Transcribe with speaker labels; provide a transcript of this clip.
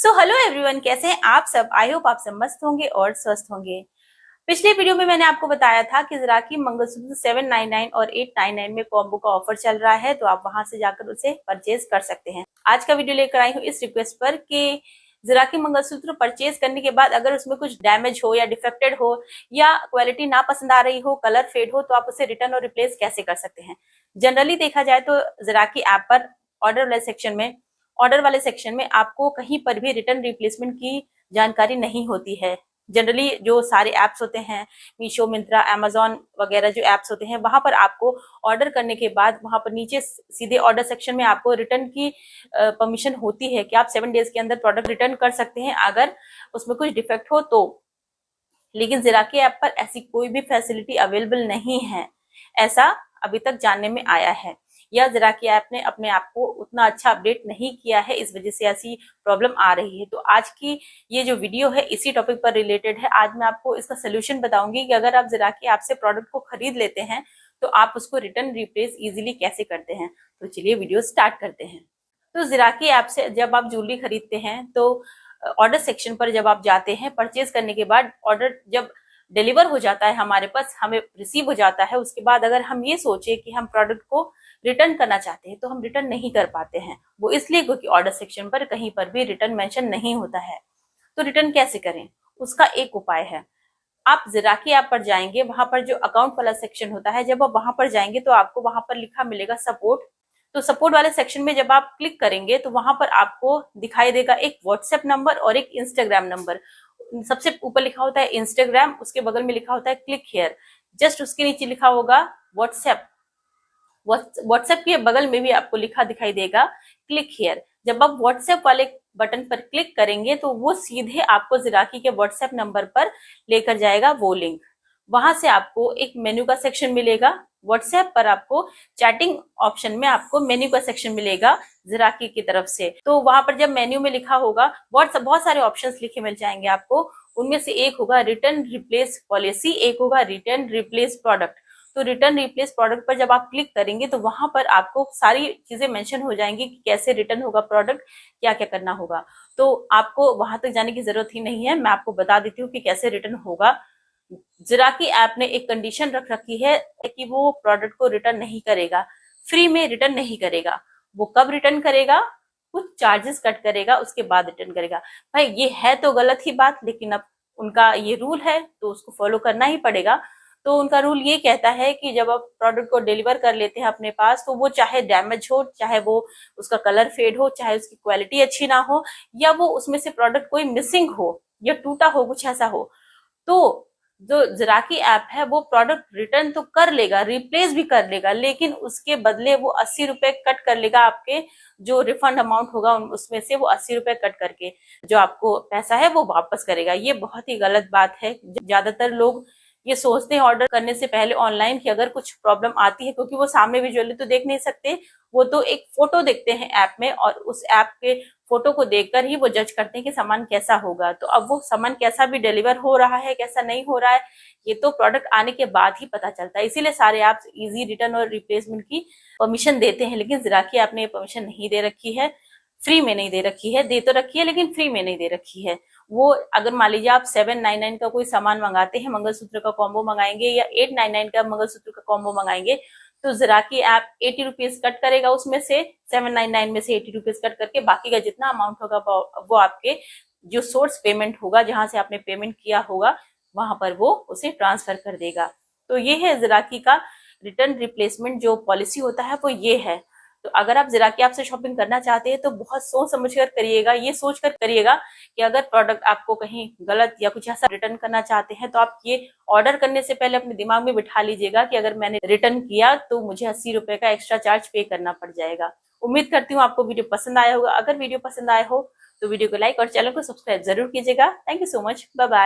Speaker 1: So hello everyone, कैसे हैं आप सब। आई होप आप सब मस्त होंगे और स्वस्थ होंगे। पिछले वीडियो में मैंने आपको बताया था कि ज़राकी मंगलसूत्र 799 और 899 में कॉम्बो का ऑफर चल रहा है, तो आप वहां से जाकर उसे परचेज कर सकते हैं। आज का वीडियो लेकर आई हूँ इस रिक्वेस्ट पर कि ज़राकी मंगलसूत्र परचेज करने के बाद अगर उसमें कुछ डैमेज हो या डिफेक्टेड हो या क्वालिटी ना पसंद आ रही हो, कलर फेड हो, तो आप उसे रिटर्न और रिप्लेस कैसे कर सकते हैं। जनरली देखा जाए तो ज़राकी ऐप पर ऑर्डर वाले सेक्शन में आपको कहीं पर भी रिटर्न रिप्लेसमेंट की जानकारी नहीं होती है। जनरली जो सारे ऐप्स होते हैं, मीशो, मिंत्रा, अमेजोन वगैरह जो ऐप्स होते हैं, वहां पर आपको ऑर्डर करने के बाद वहां पर नीचे सीधे ऑर्डर सेक्शन में आपको रिटर्न की परमिशन होती है कि आप 7 डेज के अंदर प्रोडक्ट रिटर्न कर सकते हैं अगर उसमें कुछ डिफेक्ट हो तो। लेकिन ज़राकी ऐप पर ऐसी कोई भी फैसिलिटी अवेलेबल नहीं है, ऐसा अभी तक जानने में आया है, या ज़राकी ऐप ने अपने आप को उतना अच्छा अपडेट नहीं किया है, इस वजह से ऐसी प्रॉब्लम आ रही है। तो आज की ये जो वीडियो है इसी टॉपिक पर रिलेटेड है। आज मैं आपको इसका सोल्यूशन बताऊंगी कि अगर आप ज़राकी ऐप से प्रोडक्ट को खरीद लेते हैं तो आप उसको रिटर्न रिप्लेस इजीली कैसे करते हैं। तो चलिए वीडियो स्टार्ट करते हैं। तो ज़राकी ऐप से जब आप ज्वेलरी खरीदते हैं तो ऑर्डर सेक्शन पर जब आप जाते हैं, परचेज करने के बाद ऑर्डर जब डिलीवर हो जाता है हमारे पास, हमें रिसीव हो जाता है, उसके बाद अगर हम ये सोचे कि हम प्रोडक्ट को रिटर्न करना चाहते हैं तो हम रिटर्न नहीं कर पाते हैं। वो इसलिए क्योंकि ऑर्डर सेक्शन पर कहीं पर भी रिटर्न मेंशन नहीं होता है। तो रिटर्न कैसे करें, उसका एक उपाय है। आप ज़राकी ऐप पर जाएंगे, वहां पर जो अकाउंट वाला सेक्शन होता है, जब आप वहां पर जाएंगे तो आपको वहां पर लिखा मिलेगा सपोर्ट। तो सपोर्ट वाले सेक्शन में जब आप क्लिक करेंगे तो वहां पर आपको दिखाई देगा एक व्हाट्सएप नंबर और एक इंस्टाग्राम नंबर। सबसे ऊपर लिखा होता है इंस्टाग्राम, उसके बगल में लिखा होता है क्लिक हियर, जस्ट उसके नीचे लिखा होगा व्हाट्सएप। व्हाट्सएप के बगल में भी आपको लिखा दिखाई देगा क्लिक हियर। जब आप व्हाट्सएप वाले बटन पर क्लिक करेंगे तो वो सीधे आपको ज़राकी के व्हाट्सएप नंबर पर लेकर जाएगा वो लिंक। वहां से आपको एक मेन्यू का सेक्शन मिलेगा। व्हाट्सएप पर आपको चैटिंग ऑप्शन में आपको मेन्यू का सेक्शन मिलेगा ज़राकी की तरफ से। तो वहां पर जब मेन्यू में लिखा होगा, बहुत सारे ऑप्शंस लिखे मिल जाएंगे आपको। उनमें से एक होगा रिटर्न रिप्लेस पॉलिसी, एक होगा रिटर्न रिप्लेस प्रोडक्ट। तो रिटर्न रिप्लेस प्रोडक्ट पर जब आप क्लिक करेंगे तो वहां पर आपको सारी चीजें मेंशन हो जाएंगी कि कैसे रिटर्न होगा प्रोडक्ट, क्या क्या करना होगा। तो आपको वहां तक जाने की जरूरत ही नहीं है, मैं आपको बता देती हूँ कि कैसे रिटर्न होगा। ज़राकी ऐप ने एक कंडीशन रख रखी है कि वो प्रोडक्ट को रिटर्न नहीं करेगा, फ्री में रिटर्न नहीं करेगा। वो कब रिटर्न करेगा, कुछ चार्जेस कट करेगा, उसके बाद रिटर्न करेगा। भाई ये है तो गलत ही बात, लेकिन अब उनका ये रूल है तो उसको फॉलो करना ही पड़ेगा। तो उनका रूल ये कहता है कि जब आप प्रोडक्ट को डिलीवर कर लेते हैं अपने पास, तो वो चाहे डैमेज हो, चाहे वो उसका कलर फेड हो, चाहे उसकी क्वालिटी अच्छी ना हो, या वो उसमें से प्रोडक्ट कोई मिसिंग हो या टूटा हो, कुछ ऐसा हो, तो जो ज़राकी ऐप है वो प्रोडक्ट रिटर्न तो कर लेगा, रिप्लेस भी कर लेगा, लेकिन उसके बदले वो 80 रुपए कट कर लेगा। आपके जो रिफंड अमाउंट होगा उसमें से वो 80 रुपए कट करके जो आपको पैसा है वो वापस करेगा। ये बहुत ही गलत बात है। ज्यादातर लोग ये सोचते हैं ऑर्डर करने से पहले ऑनलाइन कि अगर कुछ प्रॉब्लम आती है, क्योंकि वो सामने विजुअली तो देख नहीं सकते, वो तो एक फोटो देखते हैं ऐप में, और उस ऐप के फोटो को देखकर ही वो जज करते हैं कि सामान कैसा होगा। तो अब वो सामान कैसा भी डिलीवर हो रहा है, कैसा नहीं हो रहा है, ये तो प्रोडक्ट आने के बाद ही पता चलता है। इसीलिए सारे ऐप्स इजी रिटर्न और रिप्लेसमेंट की परमिशन देते हैं, लेकिन ज़राकी ऐप ने परमिशन नहीं दे रखी है, फ्री में नहीं दे रखी है। दे तो रखी है लेकिन फ्री में नहीं दे रखी है। वो अगर मान लीजिए आप 799 का कोई सामान मंगाते हैं, मंगलसूत्र का कॉम्बो मंगाएंगे, या 899 का मंगलसूत्र का कॉम्बो मंगाएंगे, तो ज़राकी ऐप 80 रुपीज कट करेगा, उसमें से 799 में से 80 रुपीज कट करके बाकी का जितना अमाउंट होगा वो आपके जो सोर्स पेमेंट होगा, जहां से आपने पेमेंट किया होगा, वहां पर वो उसे ट्रांसफर कर देगा। तो ये है ज़राकी का रिटर्न रिप्लेसमेंट जो पॉलिसी होता है वो ये है। तो अगर आप ज़राकी ऐप से शॉपिंग करना चाहते हैं तो बहुत सोच समझ कर करिएगा। ये सोच कर करिएगा कि अगर प्रोडक्ट आपको कहीं गलत या कुछ ऐसा रिटर्न करना चाहते हैं तो आप ये ऑर्डर करने से पहले अपने दिमाग में बिठा लीजिएगा कि अगर मैंने रिटर्न किया तो मुझे 80 रुपए का एक्स्ट्रा चार्ज पे करना पड़ जाएगा। उम्मीद करती हूँ आपको वीडियो पसंद आया होगा। अगर वीडियो पसंद आया हो तो वीडियो को लाइक और चैनल को सब्सक्राइब जरूर कीजिएगा। Thank you so much, bye bye.